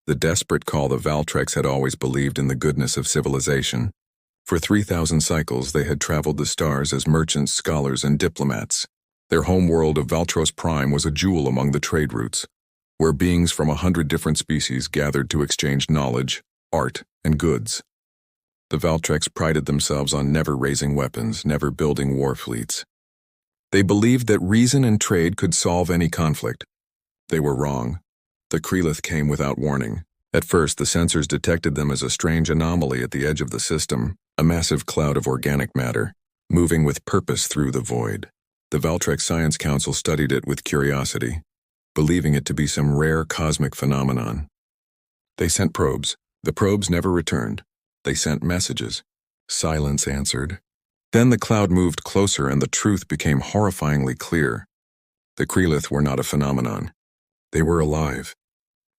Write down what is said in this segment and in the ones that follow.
The desperate call the Valtrex had always believed in the goodness of civilization. For 3,000 cycles they had traveled the stars as merchants, scholars, and diplomats. Their homeworld of Valtros Prime was a jewel among the trade routes, where beings from 100 different species gathered to exchange knowledge, art, and goods. The Valtrex prided themselves on never raising weapons, never building war fleets. They believed that reason and trade could solve any conflict. They were wrong. The Krelith came without warning. At first, the sensors detected them as a strange anomaly at the edge of the system, a massive cloud of organic matter, moving with purpose through the void. The Valtrex Science Council studied it with curiosity, believing it to be some rare cosmic phenomenon. They sent probes. The probes never returned. They sent messages. Silence answered. Then the cloud moved closer and the truth became horrifyingly clear. The Krelith were not a phenomenon. They were alive.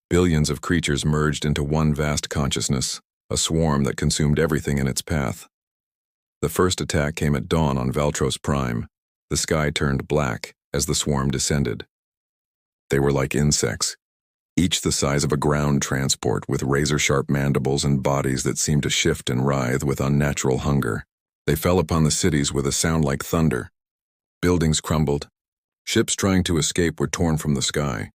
Billions of creatures merged into one vast consciousness, a swarm that consumed everything in its path. The first attack came at dawn on Valtros Prime. The sky turned black as the swarm descended. They were like insects, each the size of a ground transport with razor-sharp mandibles and bodies that seemed to shift and writhe with unnatural hunger. They fell upon the cities with a sound like thunder. Buildings crumbled. Ships trying to escape were torn from the sky.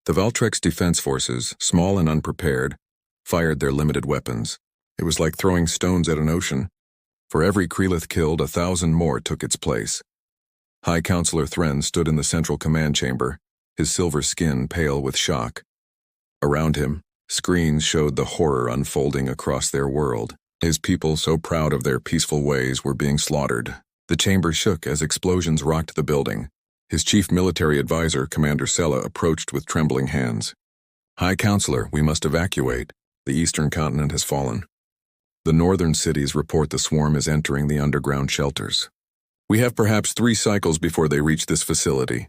The Valtrex defense forces, small and unprepared, fired their limited weapons. It was like throwing stones at an ocean. For every Krelith killed, 1,000 more took its place. High Counselor Thren stood in the central command chamber, his silver skin pale with shock. Around him, screens showed the horror unfolding across their world. His people, so proud of their peaceful ways, were being slaughtered. The chamber shook as explosions rocked the building. His chief military advisor, Commander Sella, approached with trembling hands. High Counselor, we must evacuate. The eastern continent has fallen. The northern cities report the swarm is entering the underground shelters. We have perhaps 3 cycles before they reach this facility.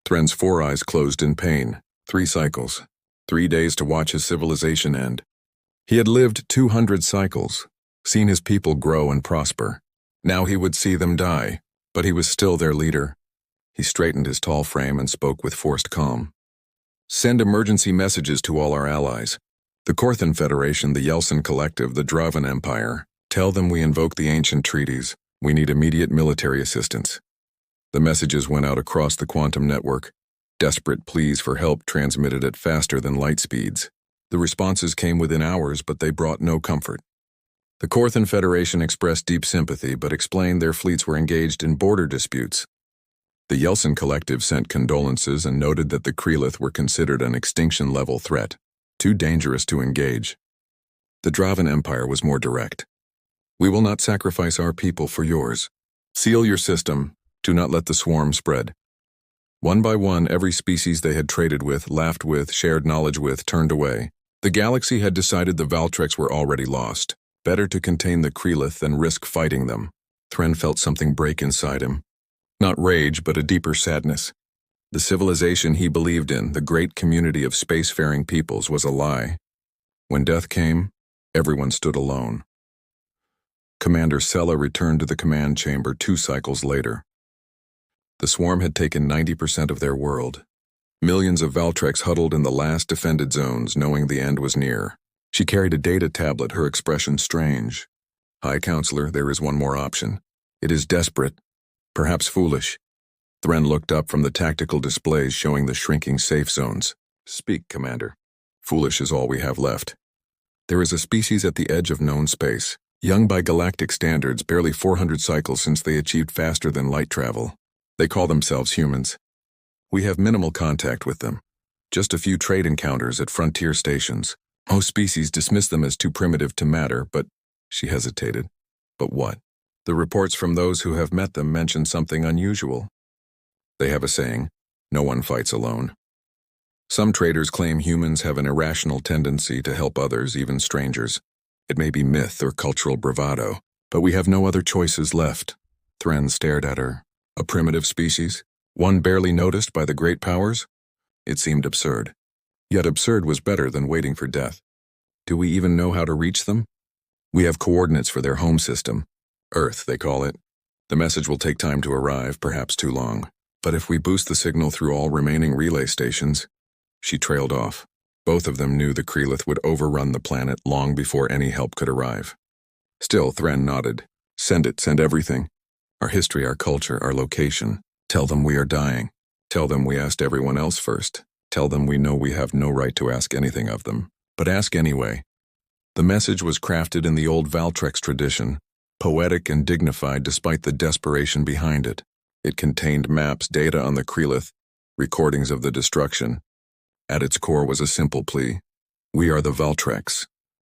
Thren's 4 eyes closed in pain. 3 cycles. 3 days to watch his civilization end. He had lived 200 cycles, seen his people grow and prosper. Now he would see them die, but he was still their leader. He straightened his tall frame and spoke with forced calm. Send emergency messages to all our allies. The Korthan Federation, the Yeltsin Collective, the Dravan Empire. Tell them we invoke the ancient treaties. We need immediate military assistance. The messages went out across the quantum network. Desperate pleas for help transmitted at faster than light speeds. The responses came within hours, but they brought no comfort. The Korthan Federation expressed deep sympathy, but explained their fleets were engaged in border disputes. The Yeltsin Collective sent condolences and noted that the Krelith were considered an extinction-level threat, too dangerous to engage. The Dravan Empire was more direct. We will not sacrifice our people for yours. Seal your system. Do not let the swarm spread. One by one, every species they had traded with, laughed with, shared knowledge with, turned away. The galaxy had decided the Valtrex were already lost. Better to contain the Krelith than risk fighting them. Thren felt something break inside him. Not rage, but a deeper sadness. The civilization he believed in, the great community of spacefaring peoples, was a lie. When death came, everyone stood alone. Commander Sella returned to the command chamber 2 cycles later. The swarm had taken 90% of their world. Millions of Valtrex huddled in the last defended zones, knowing the end was near. She carried a data tablet, her expression strange. High Counselor, there is one more option. It is desperate, perhaps foolish. Thren looked up from the tactical displays showing the shrinking safe zones. Speak, Commander. Foolish is all we have left. There is a species at the edge of known space, young by galactic standards, barely 400 cycles since they achieved faster than light travel. They call themselves humans. We have minimal contact with them. Just a few trade encounters at frontier stations. Most species dismiss them as too primitive to matter, but... She hesitated. But what? The reports from those who have met them mention something unusual. They have a saying, no one fights alone. Some traders claim humans have an irrational tendency to help others, even strangers. It may be myth or cultural bravado, but we have no other choices left. Thren stared at her. A primitive species? One barely noticed by the great powers? It seemed absurd. Yet absurd was better than waiting for death. Do we even know how to reach them? We have coordinates for their home system. Earth, they call it. The message will take time to arrive, perhaps too long. But if we boost the signal through all remaining relay stations... She trailed off. Both of them knew the Krelith would overrun the planet long before any help could arrive. Still, Thren nodded. Send it, send everything. Our history, our culture, our location. Tell them we are dying. Tell them we asked everyone else first. Tell them we know we have no right to ask anything of them. But ask anyway. The message was crafted in the old Valtrex tradition, poetic and dignified despite the desperation behind it. It contained maps, data on the Krelith, recordings of the destruction. At its core was a simple plea. We are the Valtrex.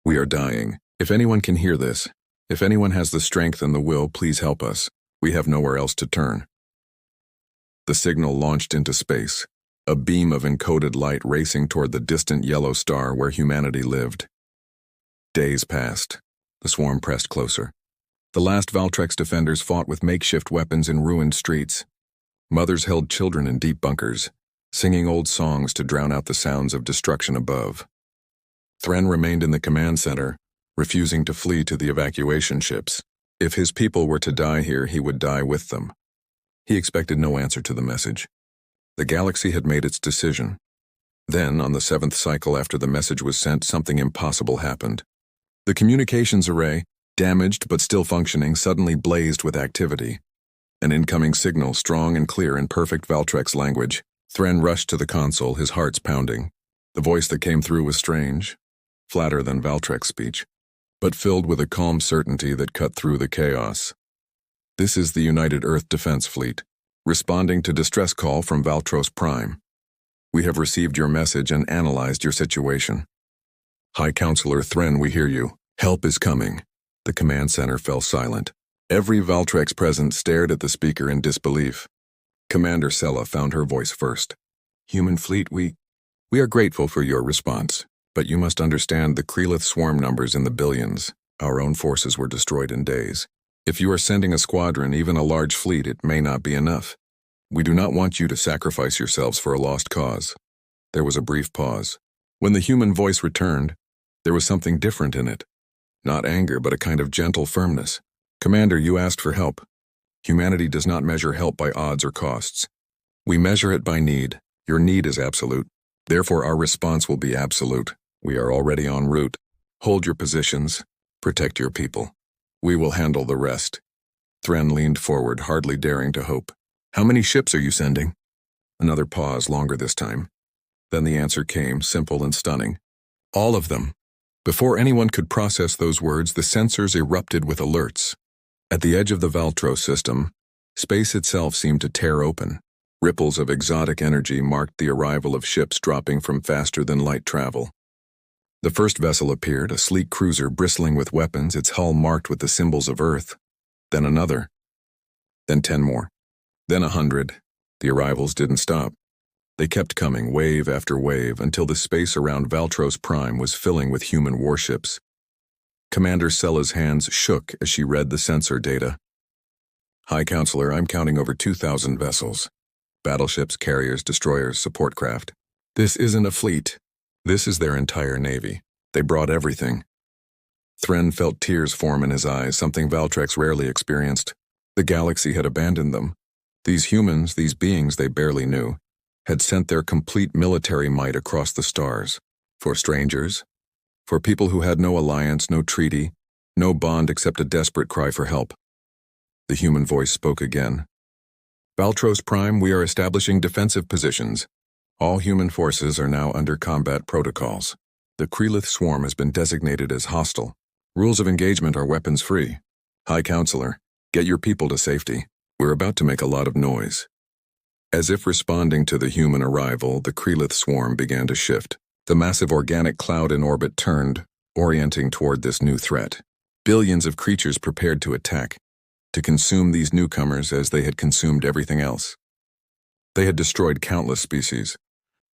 We are dying. If anyone can hear this, if anyone has the strength and the will, please help us. We have nowhere else to turn. The signal launched into space, a beam of encoded light racing toward the distant yellow star where humanity lived. Days passed. The swarm pressed closer. The last Valtrex defenders fought with makeshift weapons in ruined streets. Mothers held children in deep bunkers, singing old songs to drown out the sounds of destruction above. Thren remained in the command center, refusing to flee to the evacuation ships. If his people were to die here, he would die with them. He expected no answer to the message. The galaxy had made its decision. Then, on the 7th cycle after the message was sent, something impossible happened. The communications array, damaged but still functioning, suddenly blazed with activity. An incoming signal, strong and clear in perfect Valtrex language. Thren rushed to the console, his heart's pounding. The voice that came through was strange, flatter than Valtrex speech, but filled with a calm certainty that cut through the chaos. This is the United Earth Defense Fleet, responding to distress call from Valtros Prime. We have received your message and analyzed your situation. High Counselor Thren, we hear you. Help is coming. The command center fell silent. Every Valtrex present stared at the speaker in disbelief. Commander Sella found her voice first. Human fleet, we are grateful for your response, but you must understand the Krelith swarm numbers in the billions. Our own forces were destroyed in days. If you are sending a squadron, even a large fleet, it may not be enough. We do not want you to sacrifice yourselves for a lost cause. There was a brief pause. When the human voice returned, there was something different in it. Not anger, but a kind of gentle firmness. Commander, you asked for help. Humanity does not measure help by odds or costs. We measure it by need. Your need is absolute. Therefore, our response will be absolute. We are already en route. Hold your positions. Protect your people. We will handle the rest. Thren leaned forward, hardly daring to hope. How many ships are you sending? Another pause, longer this time. Then the answer came, simple and stunning. All of them. Before anyone could process those words, the sensors erupted with alerts. At the edge of the Valtros system, space itself seemed to tear open. Ripples of exotic energy marked the arrival of ships dropping from faster-than-light travel. The first vessel appeared, a sleek cruiser bristling with weapons, its hull marked with the symbols of Earth. Then another. Then 10 more. Then 100. The arrivals didn't stop. They kept coming, wave after wave, until the space around Valtros Prime was filling with human warships. Commander Sella's hands shook as she read the sensor data. High Counselor, I'm counting over 2,000 vessels. Battleships, carriers, destroyers, support craft. This isn't a fleet. This is their entire navy. They brought everything. Thren felt tears form in his eyes, something Valtrex rarely experienced. The galaxy had abandoned them. These humans, these beings they barely knew, had sent their complete military might across the stars. For strangers, for people who had no alliance, no treaty, no bond except a desperate cry for help. The human voice spoke again. Valtros Prime, we are establishing defensive positions. All human forces are now under combat protocols. The Krelith swarm has been designated as hostile. Rules of engagement are weapons-free. High Counselor, get your people to safety. We're about to make a lot of noise. As if responding to the human arrival, the Krelith swarm began to shift. The massive organic cloud in orbit turned, orienting toward this new threat. Billions of creatures prepared to attack, to consume these newcomers as they had consumed everything else. They had destroyed countless species.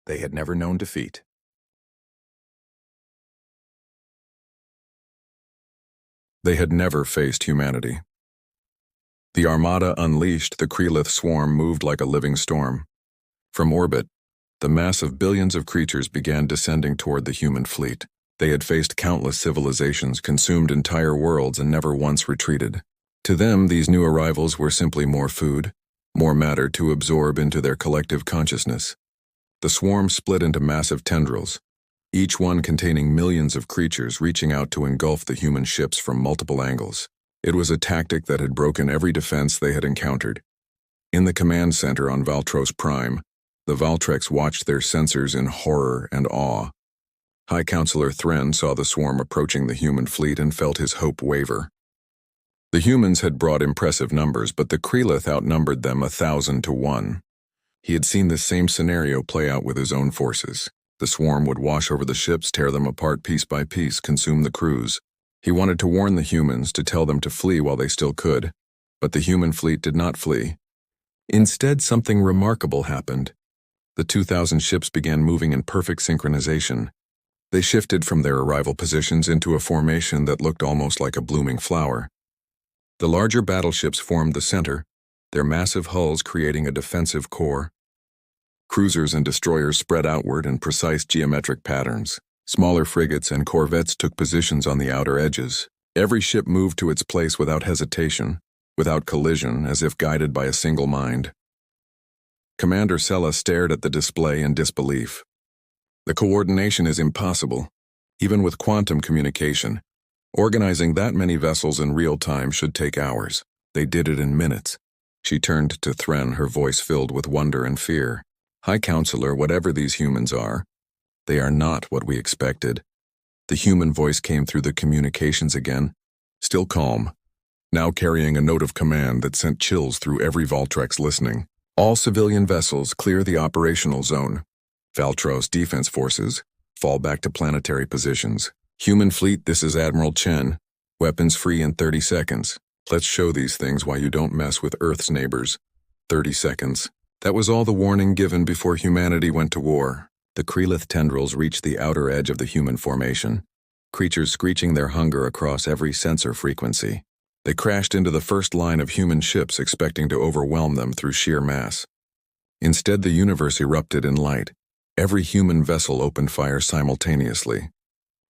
They had never known defeat. They had never faced humanity. The armada unleashed, the Krelith swarm moved like a living storm. From orbit, the mass of billions of creatures began descending toward the human fleet. They had faced countless civilizations, consumed entire worlds, and never once retreated. To them, these new arrivals were simply more food, more matter to absorb into their collective consciousness. The swarm split into massive tendrils. each one containing millions of creatures reaching out to engulf the human ships from multiple angles. It was a tactic that had broken every defense they had encountered. In the command center on Valtros Prime, the Valtrex watched their sensors in horror and awe. High Counselor Thren saw the swarm approaching the human fleet and felt his hope waver. The humans had brought impressive numbers, but the Krelith outnumbered them 1,000 to 1. He had seen this same scenario play out with his own forces. The swarm would wash over the ships, tear them apart piece by piece, consume the crews. He wanted to warn the humans, to tell them to flee while they still could. But the human fleet did not flee. Instead, something remarkable happened. The 2,000 ships began moving in perfect synchronization. They shifted from their arrival positions into a formation that looked almost like a blooming flower. The larger battleships formed the center, their massive hulls creating a defensive core. Cruisers and destroyers spread outward in precise geometric patterns. Smaller frigates and corvettes took positions on the outer edges. Every ship moved to its place without hesitation, without collision, as if guided by a single mind. Commander Sella stared at the display in disbelief. The coordination is impossible, even with quantum communication. Organizing that many vessels in real time should take hours. They did it in minutes. She turned to Thren, her voice filled with wonder and fear. High Counselor, whatever these humans are, they are not what we expected. The human voice came through the communications again, still calm, now carrying a note of command that sent chills through every Valtrex listening. All civilian vessels clear the operational zone. Valtros defense forces fall back to planetary positions. Human fleet, this is Admiral Chen. Weapons free in 30 seconds. Let's show these things why you don't mess with Earth's neighbors. 30 seconds. That was all the warning given before humanity went to war. The Krelith tendrils reached the outer edge of the human formation, creatures screeching their hunger across every sensor frequency. They crashed into the first line of human ships, expecting to overwhelm them through sheer mass. Instead, the universe erupted in light. Every human vessel opened fire simultaneously.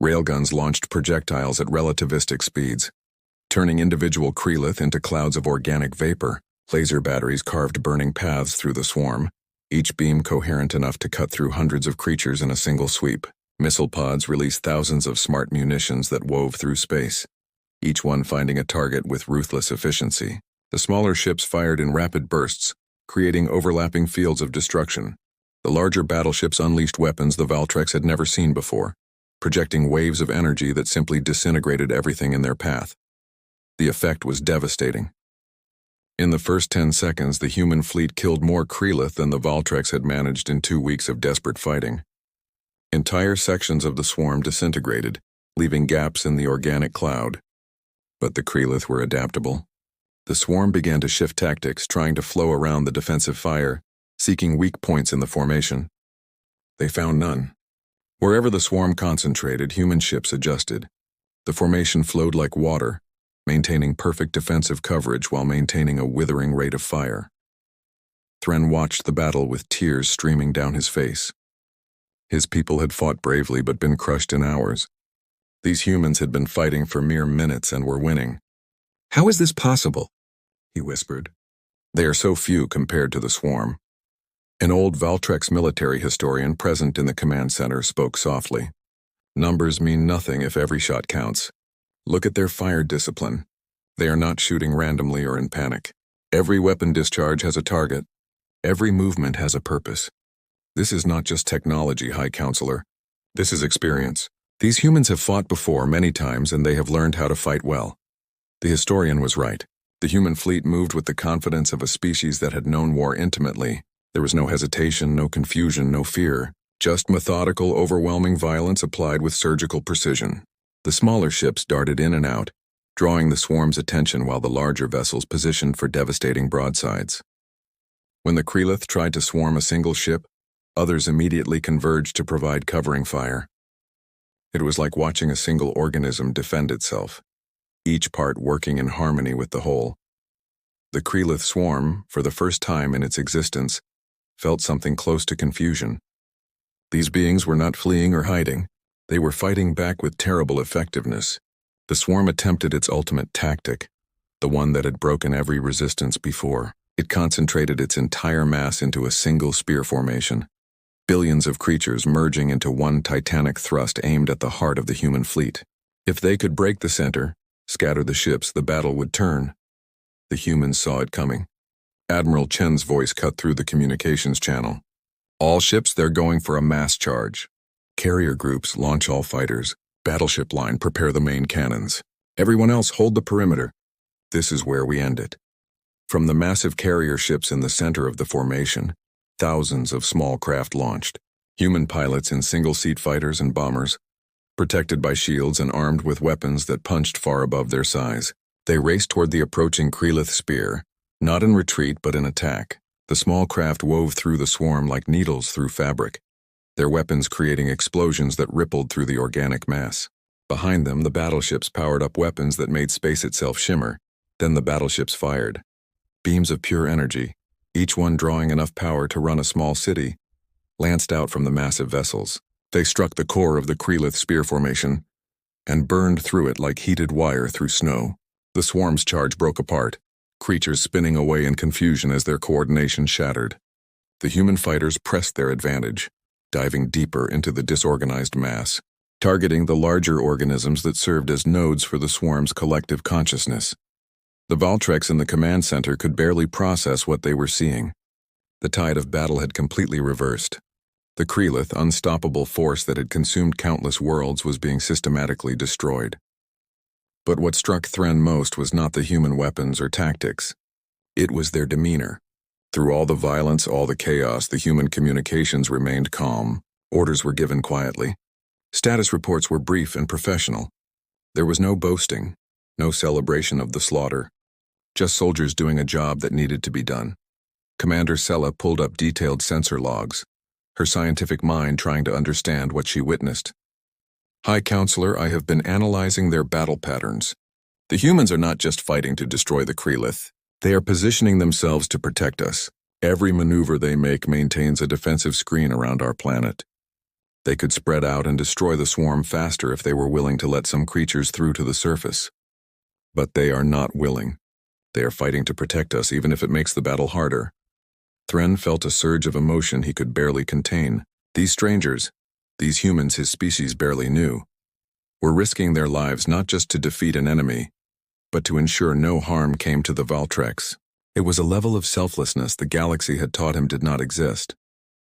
Railguns launched projectiles at relativistic speeds, turning individual Krelith into clouds of organic vapor. Laser batteries carved burning paths through the swarm, each beam coherent enough to cut through hundreds of creatures in a single sweep. Missile pods released thousands of smart munitions that wove through space, each one finding a target with ruthless efficiency. The smaller ships fired in rapid bursts, creating overlapping fields of destruction. The larger battleships unleashed weapons the Valtrex had never seen before, projecting waves of energy that simply disintegrated everything in their path. The effect was devastating. In the first 10 seconds, the human fleet killed more Krelith than the Valtrex had managed in 2 weeks of desperate fighting. Entire sections of the swarm disintegrated, leaving gaps in the organic cloud. But the Krelith were adaptable. The swarm began to shift tactics, trying to flow around the defensive fire, seeking weak points in the formation. They found none. Wherever the swarm concentrated, human ships adjusted. The formation flowed like water, maintaining perfect defensive coverage while maintaining a withering rate of fire. Thren watched the battle with tears streaming down his face. His people had fought bravely but been crushed in hours. These humans had been fighting for mere minutes and were winning. "How is this possible?" he whispered. "They are so few compared to the swarm." An old Valtrex military historian present in the command center spoke softly. "Numbers mean nothing if every shot counts. Look at their fire discipline. They are not shooting randomly or in panic. Every weapon discharge has a target. Every movement has a purpose. This is not just technology, High Counselor. This is experience. These humans have fought before many times, and they have learned how to fight well." The historian was right. The human fleet moved with the confidence of a species that had known war intimately. There was no hesitation, no confusion, no fear. Just methodical, overwhelming violence applied with surgical precision. The smaller ships darted in and out, drawing the swarm's attention while the larger vessels positioned for devastating broadsides. When the Krelith tried to swarm a single ship, others immediately converged to provide covering fire. It was like watching a single organism defend itself, each part working in harmony with the whole. The Krelith swarm, for the first time in its existence, felt something close to confusion. These beings were not fleeing or hiding. They were fighting back with terrible effectiveness. The swarm attempted its ultimate tactic, the one that had broken every resistance before. It concentrated its entire mass into a single spear formation. billions of creatures merging into one titanic thrust aimed at the heart of the human fleet. If they could break the center, scatter the ships, the battle would turn. The humans saw it coming. Admiral Chen's voice cut through the communications channel. All ships, they're going for a mass charge. Carrier groups, launch all fighters. Battleship line, prepare the main cannons. Everyone else, hold the perimeter. This is where we end it. From the massive carrier ships in the center of the formation, thousands of small craft launched. Human pilots in single-seat fighters and bombers, protected by shields and armed with weapons that punched far above their size. They raced toward the approaching Krelith spear, not in retreat but in attack. The small craft wove through the swarm like needles through fabric, their weapons creating explosions that rippled through the organic mass. Behind them, the battleships powered up weapons that made space itself shimmer. Then the battleships fired. Beams of pure energy, each one drawing enough power to run a small city, lanced out from the massive vessels. They struck the core of the Krelith spear formation and burned through it like heated wire through snow. The swarm's charge broke apart, creatures spinning away in confusion as their coordination shattered. The human fighters pressed their advantage, diving deeper into the disorganized mass, targeting the larger organisms that served as nodes for the swarm's collective consciousness. The Valtrex in the command center could barely process what they were seeing. The tide of battle had completely reversed. The Krelith, unstoppable force that had consumed countless worlds, was being systematically destroyed. But what struck Thren most was not the human weapons or tactics. It was their demeanor. Through all the violence, all the chaos, the human communications remained calm. Orders were given quietly. Status reports were brief and professional. There was no boasting, no celebration of the slaughter. Just soldiers doing a job that needed to be done. Commander Sella pulled up detailed sensor logs, her scientific mind trying to understand what she witnessed. High Counselor, I have been analyzing their battle patterns. The humans are not just fighting to destroy the Krelith. They are positioning themselves to protect us. Every maneuver they make maintains a defensive screen around our planet. They could spread out and destroy the swarm faster if they were willing to let some creatures through to the surface. But they are not willing. They are fighting to protect us even if it makes the battle harder. Thren felt a surge of emotion he could barely contain. These strangers, these humans his species barely knew, were risking their lives not just to defeat an enemy, but to ensure no harm came to the Valtrex. It was a level of selflessness the galaxy had taught him did not exist.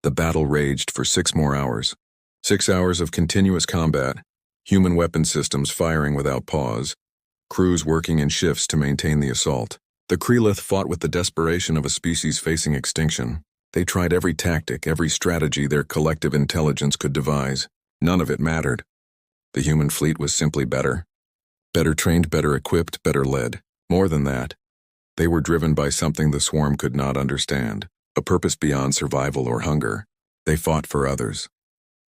The battle raged for 6 more hours. 6 hours of continuous combat, human weapon systems firing without pause, crews working in shifts to maintain the assault. The Krelith fought with the desperation of a species facing extinction. They tried every tactic, every strategy their collective intelligence could devise. None of it mattered. The human fleet was simply better. Better trained, better equipped, better led. More than that, they were driven by something the swarm could not understand, a purpose beyond survival or hunger. They fought for others.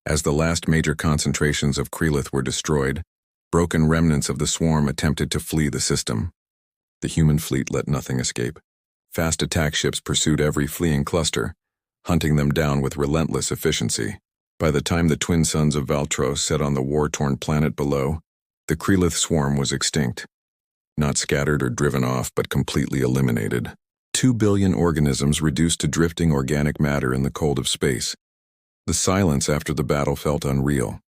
As the last major concentrations of Krelith were destroyed, broken remnants of the swarm attempted to flee the system. The human fleet let nothing escape. Fast attack ships pursued every fleeing cluster, hunting them down with relentless efficiency. By the time the twin suns of Valtros set on the war-torn planet below, the Krelith swarm was extinct. Not scattered or driven off, but completely eliminated. 2 billion organisms reduced to drifting organic matter in the cold of space. The silence after the battle felt unreal.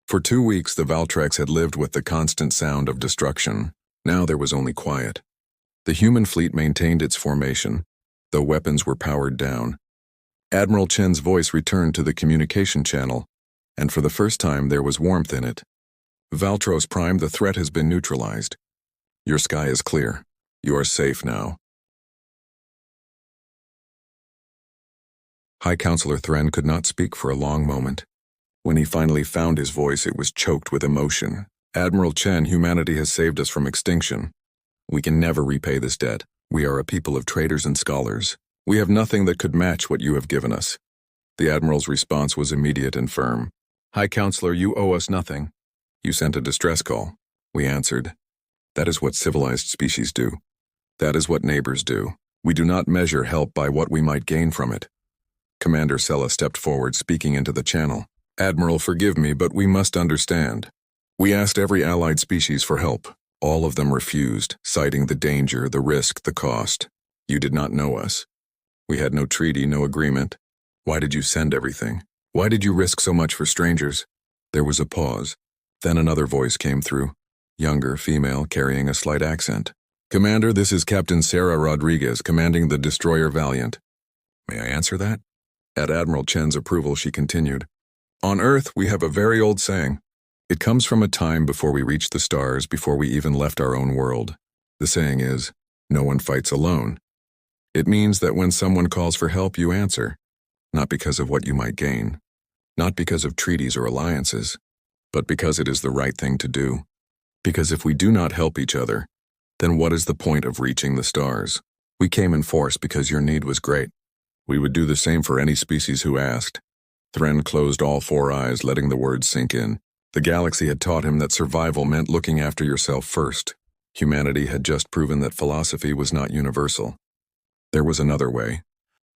For 2 weeks, the Valtrex had lived with the constant sound of destruction. Now there was only quiet. The human fleet maintained its formation, though weapons were powered down. Admiral Chen's voice returned to the communication channel, and for the first time there was warmth in it. Valtros Prime, the threat has been neutralized. Your sky is clear. You are safe now. High Counselor Thren could not speak for a long moment. When he finally found his voice, it was choked with emotion. Admiral Chen, humanity has saved us from extinction. We can never repay this debt. We are a people of traders and scholars. We have nothing that could match what you have given us. The Admiral's response was immediate and firm. High Counselor, you owe us nothing. You sent a distress call. We answered. That is what civilized species do. That is what neighbors do. We do not measure help by what we might gain from it. Commander Sella stepped forward, speaking into the channel. Admiral, forgive me, but we must understand. We asked every allied species for help. All of them refused, citing the danger, the risk, the cost. You did not know us. We had no treaty, no agreement. Why did you send everything? Why did you risk so much for strangers? There was a pause. Then another voice came through, younger, female, carrying a slight accent. Commander, this is Captain Sarah Rodriguez, commanding the destroyer Valiant. May I answer that? At Admiral Chen's approval, she continued. On Earth, we have a very old saying. It comes from a time before we reached the stars, before we even left our own world. The saying is, no one fights alone. It means that when someone calls for help, you answer. Not because of what you might gain. Not because of treaties or alliances. But because it is the right thing to do. Because if we do not help each other, then what is the point of reaching the stars? We came in force because your need was great. We would do the same for any species who asked. Thren closed all four eyes, letting the words sink in. The galaxy had taught him that survival meant looking after yourself first. Humanity had just proven that philosophy was not universal. There was another way.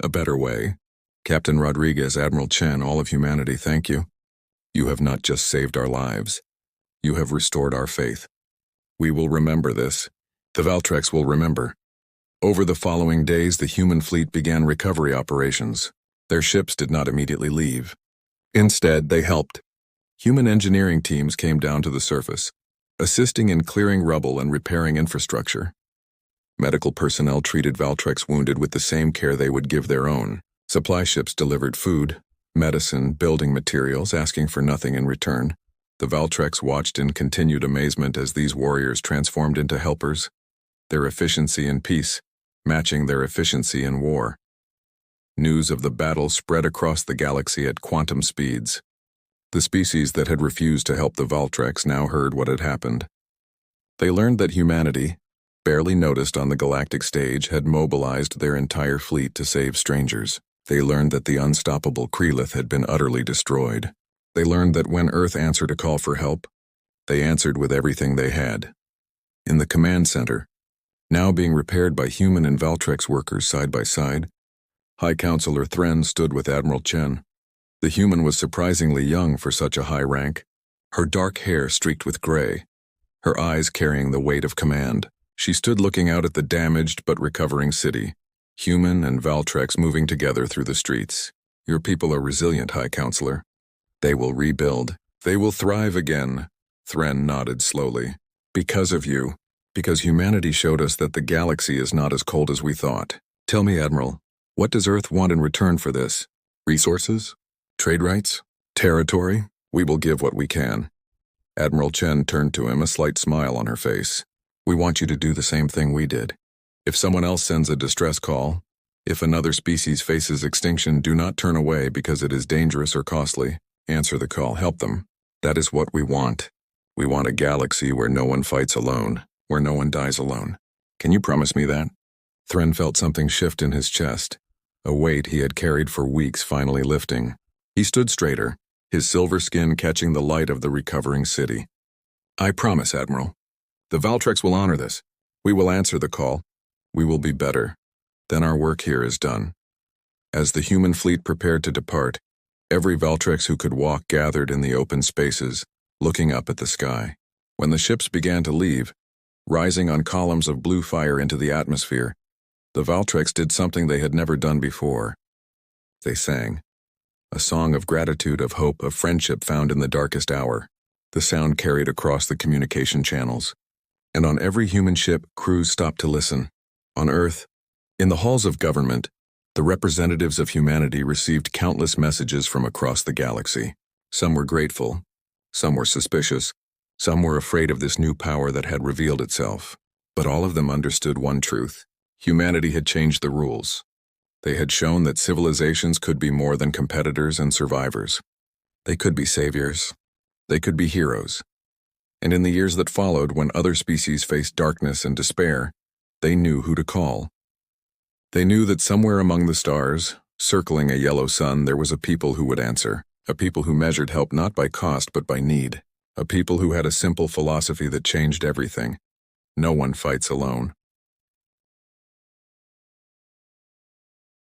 A better way. Captain Rodriguez, Admiral Chen, all of humanity, thank you. You have not just saved our lives. You have restored our faith. We will remember this. The Valtrex will remember. Over the following days, the human fleet began recovery operations. Their ships did not immediately leave. Instead, they helped. Human engineering teams came down to the surface, assisting in clearing rubble and repairing infrastructure. Medical personnel treated Valtrex wounded with the same care they would give their own. Supply ships delivered food, medicine, building materials, asking for nothing in return. The Valtrex watched in continued amazement as these warriors transformed into helpers, their efficiency in peace, matching their efficiency in war. News of the battle spread across the galaxy at quantum speeds. The species that had refused to help the Valtrex now heard what had happened. They learned that humanity, barely noticed on the galactic stage, had mobilized their entire fleet to save strangers. They learned that the unstoppable Krelith had been utterly destroyed. They learned that when Earth answered a call for help, they answered with everything they had. In the command center, now being repaired by human and Valtrex workers side by side, High Counselor Thren stood with Admiral Chen. The human was surprisingly young for such a high rank, her dark hair streaked with gray, her eyes carrying the weight of command. She stood looking out at the damaged but recovering city, human and Valtrex moving together through the streets. Your people are resilient, High Counselor. They will rebuild. They will thrive again. Thren nodded slowly. Because of you. Because humanity showed us that the galaxy is not as cold as we thought. Tell me, Admiral, what does Earth want in return for this? Resources? Trade rights? Territory? We will give what we can. Admiral Chen turned to him, a slight smile on her face. We want you to do the same thing we did. If someone else sends a distress call, if another species faces extinction, do not turn away because it is dangerous or costly. Answer the call, help them. That is what we want. We want a galaxy where no one fights alone, where no one dies alone. Can you promise me that? Thren felt something shift in his chest, a weight he had carried for weeks finally lifting. He stood straighter, his silver skin catching the light of the recovering city. I promise, Admiral. The Valtrex will honor this. We will answer the call. We will be better. Then our work here is done. As the human fleet prepared to depart, every Valtrex who could walk gathered in the open spaces, looking up at the sky. When the ships began to leave, rising on columns of blue fire into the atmosphere, the Valtrex did something they had never done before. They sang. A song of gratitude, of hope, of friendship found in the darkest hour. The sound carried across the communication channels. And on every human ship, crews stopped to listen. On Earth, in the halls of government, the representatives of humanity received countless messages from across the galaxy. Some were grateful, some were suspicious, some were afraid of this new power that had revealed itself. But all of them understood one truth. Humanity had changed the rules. They had shown that civilizations could be more than competitors and survivors. They could be saviors. They could be heroes. And in the years that followed, when other species faced darkness and despair, they knew who to call. They knew that somewhere among the stars, circling a yellow sun, there was a people who would answer, a people who measured help not by cost but by need, a people who had a simple philosophy that changed everything. No one fights alone.